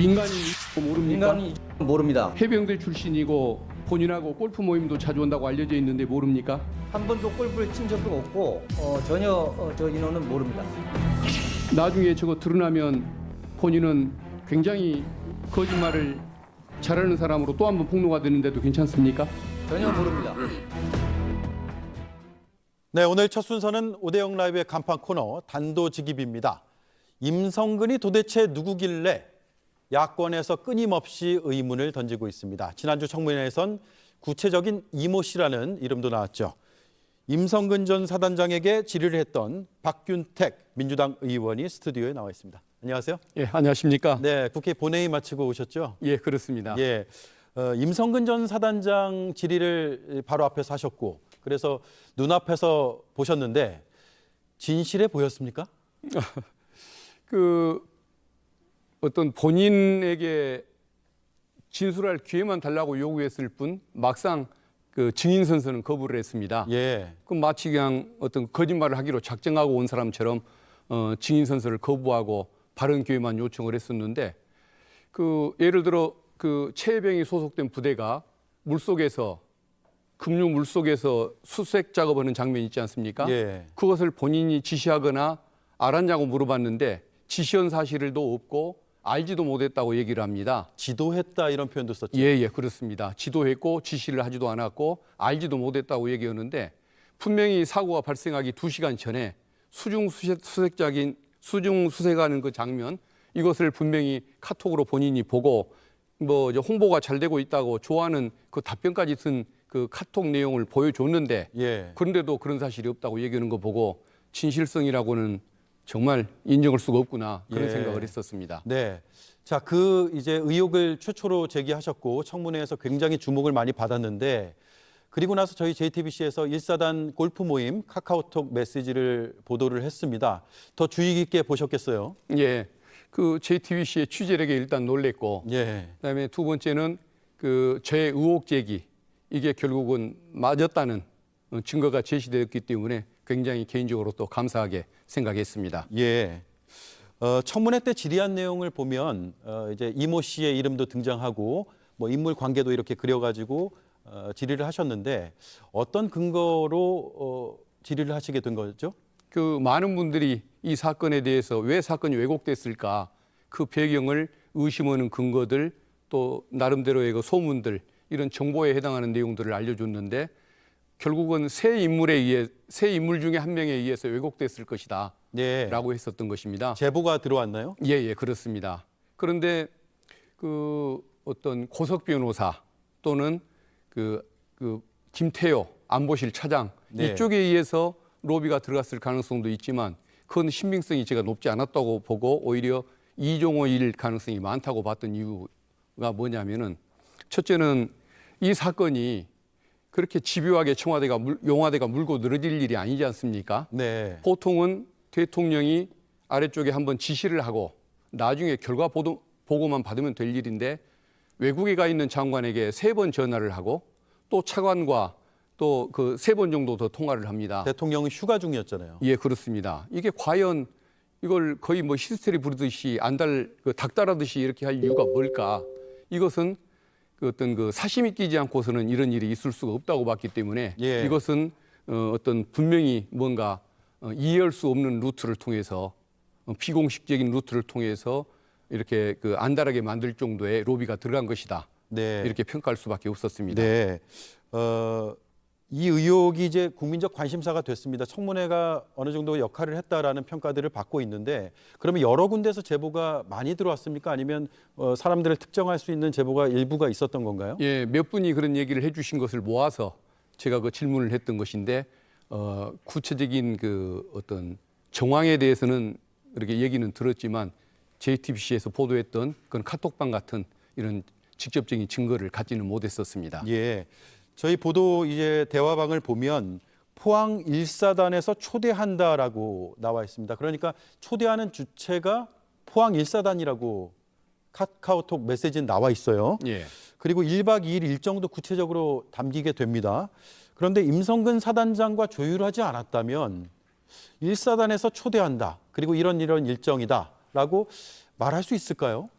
민간인 모릅니까? 민간인 모릅니다. 해병대 출신이고 본인하고 골프 모임도 자주 온다고 알려져 있는데 모릅니까? 한 번도 골프를 친 적도 없고 전혀 저 인원은 모릅니다. 나중에 저거 드러나면 본인은 굉장히 거짓말을 잘하는 사람으로 또 한 번 폭로가 되는데도 괜찮습니까? 전혀 모릅니다. 네, 오늘 첫 순서는 오대영 라이브의 간판 코너 단도직입입니다. 임성근이 도대체 누구길래 야권에서 끊임없이 의문을 던지고 있습니다. 지난주 청문회에선 구체적인 이모 씨라는 이름도 나왔죠. 임성근 전 사단장에게 질의를 했던 박균택 민주당 의원이 스튜디오에 나와 있습니다. 안녕하세요. 예, 안녕하십니까? 네, 국회 본회의 마치고 오셨죠? 예, 그렇습니다. 예, 임성근 전 사단장 질의를 바로 앞에서 하셨고, 그래서 눈앞에서 보셨는데 진실해 보였습니까? 어떤 본인에게 진술할 기회만 달라고 요구했을 뿐 막상 그 증인 선서는 거부를 했습니다. 예, 그 마치 그냥 어떤 거짓말을 하기로 작정하고 온 사람처럼 증인 선서를 거부하고 발언 기회만 요청을 했었는데 예를 들어 최혜병이 소속된 부대가 급류 물속에서 수색 작업하는 장면이 있지 않습니까? 예. 그것을 본인이 지시하거나 알았냐고 물어봤는데 지시한 사실도 없고 알지도 못했다고 얘기를 합니다. 지도했다 이런 표현도 썼죠. 예, 그렇습니다. 지도했고 지시를 하지도 않았고 알지도 못했다고 얘기하는데 분명히 사고가 발생하기 2시간 전에 수중수색하는 그 장면 이것을 분명히 카톡으로 본인이 보고 이제 홍보가 잘 되고 있다고 좋아하는 그 답변까지 쓴 그 카톡 내용을 보여줬는데 예. 그런데도 그런 사실이 없다고 얘기하는 거 보고 진실성이라고는 정말 인정할 수가 없구나 그런 예. 생각을 했었습니다. 네. 자, 이제 의혹을 최초로 제기하셨고 청문회에서 굉장히 주목을 많이 받았는데 그리고 나서 저희 JTBC에서 1사단 골프 모임 카카오톡 메시지를 보도를 했습니다. 더 주의 깊게 보셨겠어요? 예. JTBC의 취재력에 일단 놀랬고 예. 그다음에 두 번째는 저의 의혹 제기 이게 결국은 맞았다는 증거가 제시되었기 때문에 굉장히 개인적으로 또 감사하게 생각했습니다. 예. 청문회 때 질의한 내용을 보면 이제 이모 씨의 이름도 등장하고 뭐 인물 관계도 이렇게 그려가지고 질의를 하셨는데 어떤 근거로 질의를 하시게 된 거죠? 많은 분들이 이 사건에 대해서 왜 사건이 왜곡됐을까 그 배경을 의심하는 근거들 또 나름대로의 소문들 이런 정보에 해당하는 내용들을 알려줬는데 결국은 세 인물 중에 한 명에 의해서 왜곡됐을 것이다 네. 라고 했었던 것입니다. 제보가 들어왔나요? 예, 그렇습니다. 그런데 어떤 고석 변호사 또는 김태효 안보실 차장 네. 이쪽에 의해서 로비가 들어갔을 가능성도 있지만 그건 신빙성이 제가 높지 않았다고 보고 오히려 이종호일 가능성이 많다고 봤던 이유가 뭐냐면은 첫째는 이 사건이 그렇게 집요하게 용화대가 물고 늘어질 일이 아니지 않습니까? 네. 보통은 대통령이 아래쪽에 한번 지시를 하고 나중에 결과 보고만 받으면 될 일인데 외국에 가 있는 장관에게 3번 전화를 하고 또 차관과 또 3번 정도 더 통화를 합니다. 대통령은 휴가 중이었잖아요. 예, 그렇습니다. 이게 과연 이걸 거의 히스테리 부르듯이 닭다라듯이 이렇게 할 이유가 뭘까? 이것은 사심이 끼지 않고서는 이런 일이 있을 수가 없다고 봤기 때문에 예. 이것은 분명히 뭔가 이해할 수 없는 루트를 통해서 비공식적인 루트를 통해서 이렇게 안달하게 만들 정도의 로비가 들어간 것이다. 네. 이렇게 평가할 수밖에 없었습니다. 네. 이 의혹이 이제 국민적 관심사가 됐습니다. 청문회가 어느 정도 역할을 했다라는 평가들을 받고 있는데 그러면 여러 군데서 제보가 많이 들어왔습니까? 아니면 사람들을 특정할 수 있는 제보가 일부가 있었던 건가요? 예, 몇 분이 그런 얘기를 해주신 것을 모아서 제가 질문을 했던 것인데 구체적인 어떤 정황에 대해서는 이렇게 얘기는 들었지만 JTBC에서 보도했던 그런 카톡방 같은 이런 직접적인 증거를 갖지는 못했었습니다. 예. 저희 보도 이제 대화방을 보면 포항 1사단에서 초대한다라고 나와 있습니다. 그러니까 초대하는 주체가 포항 1사단이라고 카카오톡 메시지는 나와 있어요. 예. 그리고 1박 2일 일정도 구체적으로 담기게 됩니다. 그런데 임성근 사단장과 조율하지 않았다면 1사단에서 초대한다. 그리고 이런 일정이다라고 말할 수 있을까요?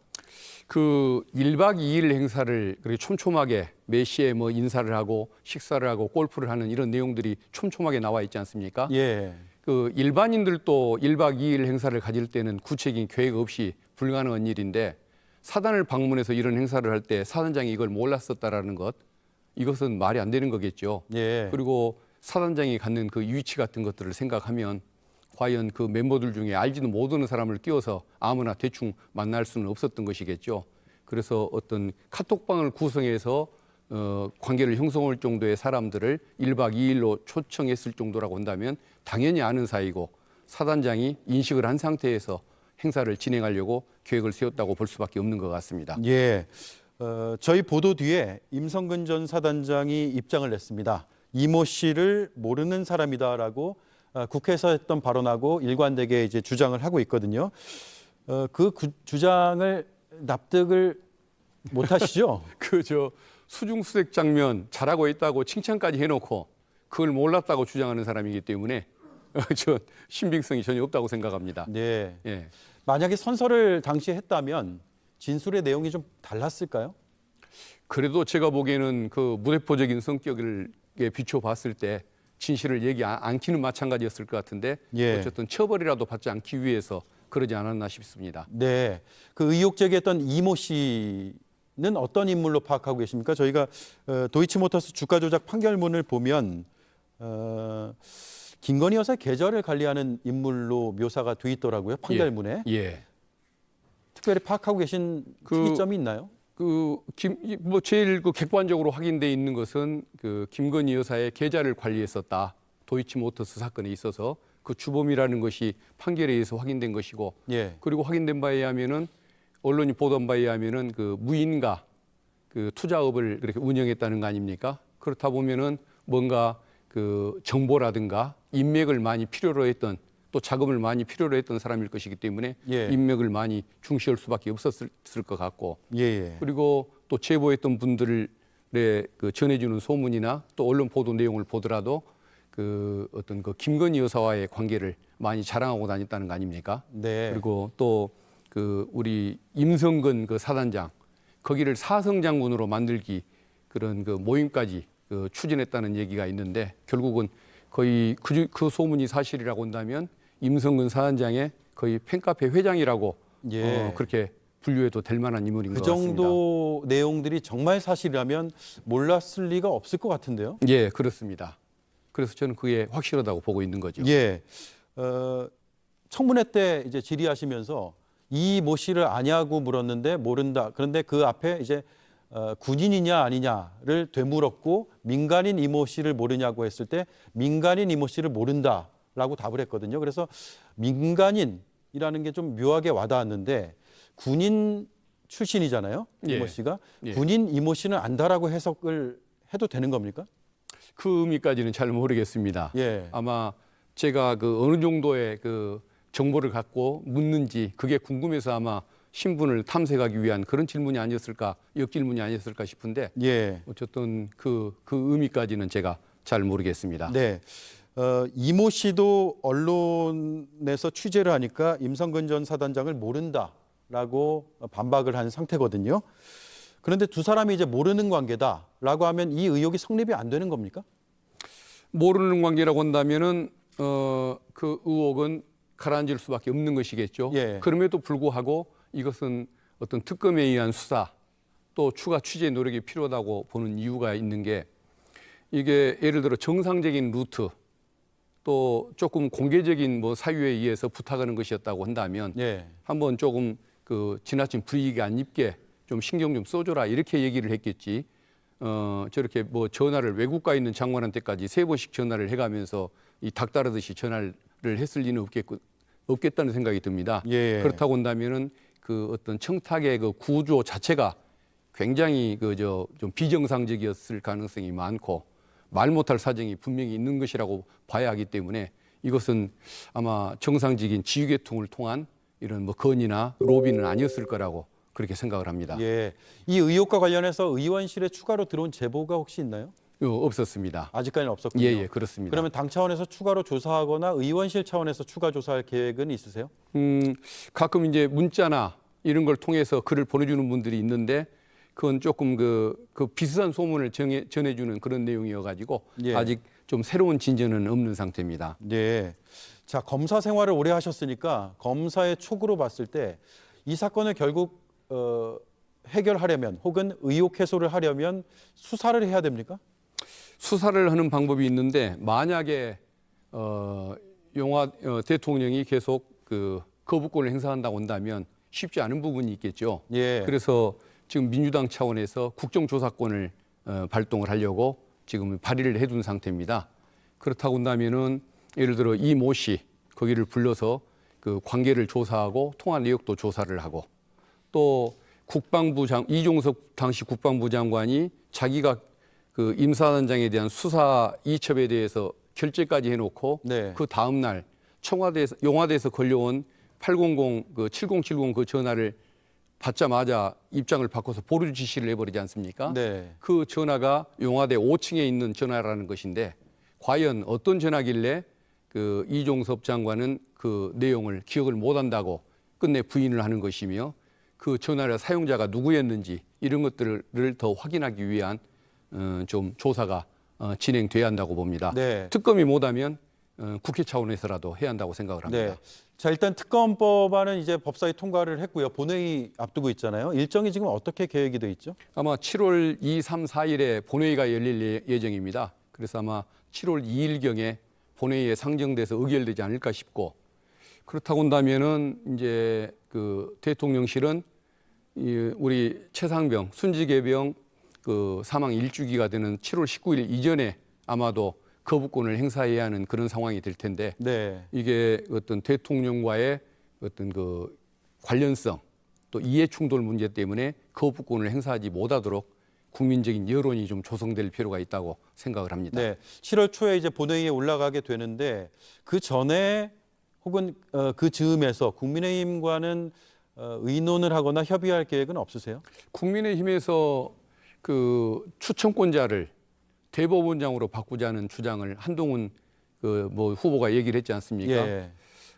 그 1박 2일 행사를 그렇게 촘촘하게 몇 시에 뭐 인사를 하고 식사를 하고 골프를 하는 이런 내용들이 촘촘하게 나와 있지 않습니까? 예. 그 일반인들도 1박 2일 행사를 가질 때는 구체적인 계획 없이 불가능한 일인데 사단을 방문해서 이런 행사를 할 때 사단장이 이걸 몰랐었다라는 것, 이것은 말이 안 되는 거겠죠. 예. 그리고 사단장이 갖는 그 위치 같은 것들을 생각하면 과연 그 멤버들 중에 알지도 못하는 사람을 끼워서 아무나 대충 만날 수는 없었던 것이겠죠. 그래서 어떤 카톡방을 구성해서 관계를 형성할 정도의 사람들을 1박 2일로 초청했을 정도라고 한다면 당연히 아는 사이고 사단장이 인식을 한 상태에서 행사를 진행하려고 계획을 세웠다고 볼 수밖에 없는 것 같습니다. 예. 저희 보도 뒤에 임성근 전 사단장이 입장을 냈습니다. 이모 씨를 모르는 사람이다라고 국회에서 했던 발언하고 일관되게 이제 주장을 하고 있거든요. 그 주장을 납득을 못 하시죠? 그 수중수색 장면 잘하고 있다고 칭찬까지 해놓고 그걸 몰랐다고 주장하는 사람이기 때문에 저 신빙성이 전혀 없다고 생각합니다. 네. 예. 만약에 선서를 당시에 했다면 진술의 내용이 좀 달랐을까요? 그래도 제가 보기에는 그 무대포적인 성격을 비춰봤을 때 진실을 얘기 않기는 마찬가지였을 것 같은데 예. 어쨌든 처벌이라도 받지 않기 위해서 그러지 않았나 싶습니다. 네. 그 의혹 제기했던 이모 씨는 어떤 인물로 파악하고 계십니까? 저희가 도이치모터스 주가 조작 판결문을 보면 김건희 여사의 계좌를 관리하는 인물로 묘사가 돼 있더라고요. 판결문에. 예. 특별히 파악하고 계신 특이점이 있나요? 제일 객관적으로 확인돼 있는 것은 그 김건희 여사의 계좌를 관리했었다. 도이치모터스 사건에 있어서 그 주범이라는 것이 판결에 의해서 확인된 것이고, 예. 그리고 확인된 바에 의하면은 언론이 보던 바에 의하면은 그 무인가 그 투자업을 그렇게 운영했다는 거 아닙니까? 그렇다 보면은 뭔가 그 정보라든가 인맥을 많이 필요로 했던 또 자금을 많이 필요로 했던 사람일 것이기 때문에 예. 인맥을 많이 중시할 수밖에 없었을 것 같고, 예. 그리고 또 제보했던 분들의 그 전해주는 소문이나 또 언론 보도 내용을 보더라도 그 어떤 그 김건희 여사와의 관계를 많이 자랑하고 다녔다는 거 아닙니까? 네. 그리고 또 그 우리 임성근 그 사단장 거기를 사성장군으로 만들기 그런 그 모임까지 그 추진했다는 얘기가 있는데 결국은 거의 그 소문이 사실이라고 한다면 임성근 사단장의 거의 팬카페 회장이라고 예. 그렇게 분류해도 될 만한 인물인 그 것 같습니다. 정도 내용들이 정말 사실이라면 몰랐을 리가 없을 것 같은데요. 예, 그렇습니다. 그래서 저는 그게 확실하다고 보고 있는 거죠. 예. 청문회 때 이제 질의하시면서 이 모 씨를 아냐고 물었는데 모른다. 그런데 그 앞에 이제 군인이냐 아니냐를 되물었고 민간인 이모 씨를 모르냐고 했을 때 민간인 이모 씨를 모른다라고 답을 했거든요. 그래서 민간인이라는 게 좀 묘하게 와닿았는데 군인 출신이잖아요. 이모 예. 씨가. 예. 군인 이모 씨는 안다라고 해석을 해도 되는 겁니까? 그 의미까지는 잘 모르겠습니다. 예. 아마 제가 그 어느 정도의 그 정보를 갖고 묻는지 그게 궁금해서 아마 신분을 탐색하기 위한 그런 질문이 아니었을까, 역질문이 아니었을까 싶은데 예. 어쨌든 그 의미까지는 제가 잘 모르겠습니다. 네. 이모 씨도 언론에서 취재를 하니까 임성근 전 사단장을 모른다라고 반박을 한 상태거든요. 그런데 두 사람이 이제 모르는 관계다라고 하면 이 의혹이 성립이 안 되는 겁니까? 모르는 관계라고 한다면은 그 의혹은 가라앉을 수밖에 없는 것이겠죠. 예. 그럼에도 불구하고 이것은 어떤 특검에 의한 수사 또 추가 취재 노력이 필요하다고 보는 이유가 있는 게 이게 예를 들어 정상적인 루트 또 조금 공개적인 뭐 사유에 의해서 부탁하는 것이었다고 한다면 예. 한번 조금 그 지나친 불이익이 안 입게 좀 신경 좀 써줘라 이렇게 얘기를 했겠지. 저렇게 뭐 전화를 외국가에 있는 장관한테까지 3번씩 전화를 해가면서 이 닭다르듯이 전화를 했을 리는 없겠다는 생각이 듭니다. 예. 그렇다고 한다면은 그 어떤 청탁의 그 구조 자체가 굉장히 좀 비정상적이었을 가능성이 많고 말 못할 사정이 분명히 있는 것이라고 봐야 하기 때문에 이것은 아마 정상적인 지휘계통을 통한 이런 뭐 건의나 로비는 아니었을 거라고 그렇게 생각을 합니다. 예. 이 의혹과 관련해서 의원실에 추가로 들어온 제보가 혹시 있나요? 없었습니다. 아직까지는 없었군요. 예, 그렇습니다. 그러면 당 차원에서 추가로 조사하거나 의원실 차원에서 추가 조사할 계획은 있으세요? 가끔 이제 문자나 이런 걸 통해서 글을 보내주는 분들이 있는데 그건 조금 그 비슷한 소문을 전해주는 그런 내용이어가지고 예. 아직 좀 새로운 진전은 없는 상태입니다. 네. 자, 검사 생활을 오래 하셨으니까 검사의 촉으로 봤을 때 이 사건을 결국 해결하려면 혹은 의혹 해소를 하려면 수사를 해야 됩니까? 수사를 하는 방법이 있는데 만약에 대통령이 계속 그 거부권을 행사한다고 한다면 쉽지 않은 부분이 있겠죠. 예. 그래서 지금 민주당 차원에서 국정조사권을 발동을 하려고 지금 발의를 해둔 상태입니다. 그렇다고 한다면은 예를 들어 이 모 씨 거기를 불러서 그 관계를 조사하고 통화 내역도 조사를 하고 또 이종석 당시 국방부 장관이 자기가 그 임사단장에 대한 수사 이첩에 대해서 결재까지 해놓고 네. 그 다음 날 용화대에서 걸려온 7070 그 전화를 받자마자 입장을 바꿔서 보류 지시를 해버리지 않습니까? 네. 그 전화가 용화대 5층에 있는 전화라는 것인데 과연 어떤 전화길래 그 이종섭 장관은 그 내용을 기억을 못한다고 끝내 부인을 하는 것이며 그 전화의 사용자가 누구였는지 이런 것들을 더 확인하기 위한 좀 조사가 진행돼야 한다고 봅니다. 네. 특검이 못하면 국회 차원에서라도 해야 한다고 생각을 합니다. 네. 자, 일단 특검법안은 이제 법사위 통과를 했고요. 본회의 앞두고 있잖아요. 일정이 지금 어떻게 계획이 돼 있죠? 아마 7월 2, 3, 4일에 본회의가 열릴 예정입니다. 그래서 아마 7월 2일경에 본회의에 상정돼서 의결되지 않을까 싶고 그렇다고 한다면은 이제 그 대통령실은 우리 최상병 순직의병 그 사망 1주기가 되는 7월 19일 이전에 아마도 거부권을 행사해야 하는 그런 상황이 될 텐데 네. 이게 어떤 대통령과의 어떤 그 관련성 또 이해 충돌 문제 때문에 거부권을 행사하지 못하도록 국민적인 여론이 좀 조성될 필요가 있다고 생각을 합니다. 네. 7월 초에 이제 본회의에 올라가게 되는데 그 전에 혹은 그 즈음에서 국민의힘과는 의논을 하거나 협의할 계획은 없으세요? 국민의힘에서 그 추천권자를 대법원장으로 바꾸자는 주장을 한동훈 그 뭐 후보가 얘기를 했지 않습니까? 예.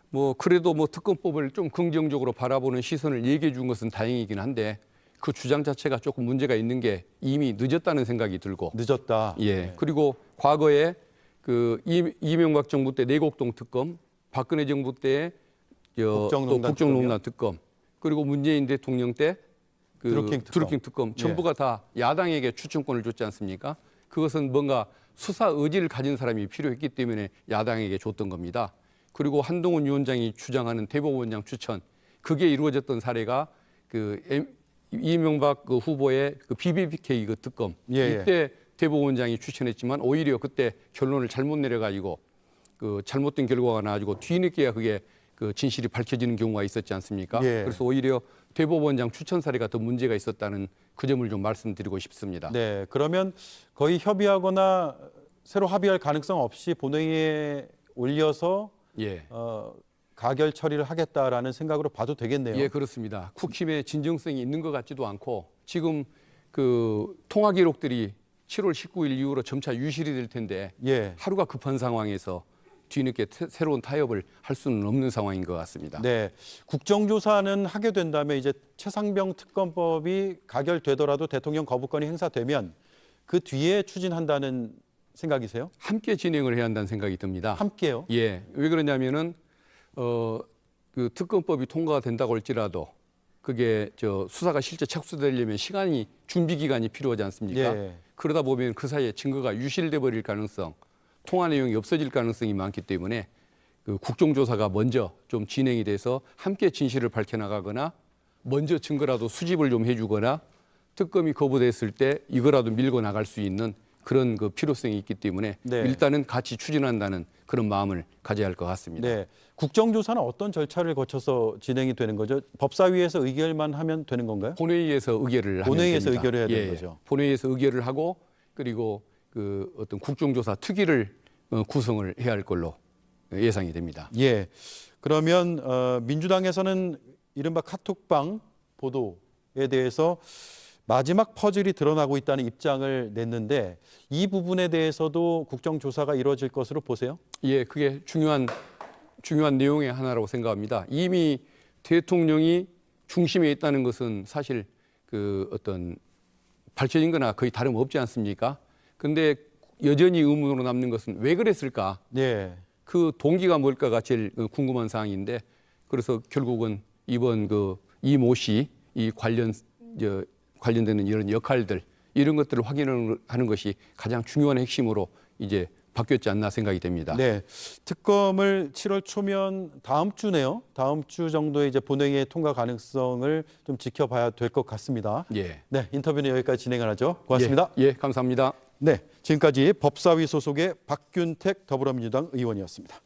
뭐 그래도 뭐 특검법을 좀 긍정적으로 바라보는 시선을 얘기해 준 것은 다행이긴 한데 그 주장 자체가 조금 문제가 있는 게 이미 늦었다는 생각이 들고 늦었다. 예. 그리고 과거에 그 이명박 정부 때 내곡동 특검, 박근혜 정부 때 또 국정농단 특검, 그리고 문재인 대통령 때 그 드루킹 특검 전부가 다 야당에게 추천권을 줬지 않습니까? 그것은 뭔가 수사 의지를 가진 사람이 필요했기 때문에 야당에게 줬던 겁니다. 그리고 한동훈 위원장이 주장하는 대법원장 추천 그게 이루어졌던 사례가 그 이명박 그 후보의 그 BBK 그 특검 예. 이때 대법원장이 추천했지만 오히려 그때 결론을 잘못 내려가지고 그 잘못된 결과가 나가지고 뒤늦게야 그게 그 진실이 밝혀지는 경우가 있었지 않습니까? 예. 그래서 오히려 대법원장 추천 사례가 더 문제가 있었다는 그 점을 좀 말씀드리고 싶습니다. 네. 그러면 거의 협의하거나 새로 합의할 가능성 없이 본회의에 올려서 예. 가결 처리를 하겠다라는 생각으로 봐도 되겠네요. 예, 그렇습니다. 국힘의 진정성이 있는 것 같지도 않고 지금 그 통화 기록들이 7월 19일 이후로 점차 유실이 될 텐데 예. 하루가 급한 상황에서 뒤늦게 새로운 타협을 할 수는 없는 상황인 것 같습니다. 네. 국정조사는 하게 된다면 이제 최상병 특검법이 가결되더라도 대통령 거부권이 행사되면 그 뒤에 추진한다는 생각이세요? 함께 진행을 해야 한다는 생각이 듭니다. 함께요? 예. 왜 그러냐면은 그 특검법이 통과가 된다고 할지라도 그게 저 수사가 실제 착수되려면 시간이 준비 기간이 필요하지 않습니까? 예. 그러다 보면 그 사이에 증거가 유실돼 버릴 가능성, 통화 내용이 없어질 가능성이 많기 때문에 그 국정조사가 먼저 좀 진행이 돼서 함께 진실을 밝혀나가거나 먼저 증거라도 수집을 좀 해주거나 특검이 거부됐을 때 이거라도 밀고 나갈 수 있는 그런 그 필요성이 있기 때문에 네. 일단은 같이 추진한다는 그런 마음을 가져야 할 것 같습니다. 네. 국정조사는 어떤 절차를 거쳐서 진행이 되는 거죠? 법사위에서 의결만 하면 되는 건가요? 본회의에서 의결을 하면 본회의에서 됩니다. 의결을 해야 되는 거죠. 본회의에서 의결을 하고 그리고 그 어떤 국정조사 특위를 구성을 해야 할 걸로 예상이 됩니다. 예. 그러면 민주당에서는 이른바 카톡방 보도에 대해서 마지막 퍼즐이 드러나고 있다는 입장을 냈는데 이 부분에 대해서도 국정조사가 이루어질 것으로 보세요? 예, 그게 중요한 내용의 하나라고 생각합니다. 이미 대통령이 중심에 있다는 것은 사실 그 어떤 밝혀진 거나 거의 다름없지 않습니까? 근데 여전히 의문으로 남는 것은 왜 그랬을까? 네. 그 동기가 뭘까가 제일 궁금한 사항인데 그래서 결국은 이번 그 이모 씨 이 관련되는 이런 역할들 이런 것들을 확인하는 것이 가장 중요한 핵심으로 이제 바뀌었지 않나 생각이 됩니다. 네. 특검을 7월 초면 다음 주네요. 다음 주 정도에 이제 본회의의 통과 가능성을 좀 지켜봐야 될 것 같습니다. 예. 네, 인터뷰는 여기까지 진행을 하죠. 고맙습니다. 예, 감사합니다. 네, 지금까지 법사위 소속의 박균택 더불어민주당 의원이었습니다.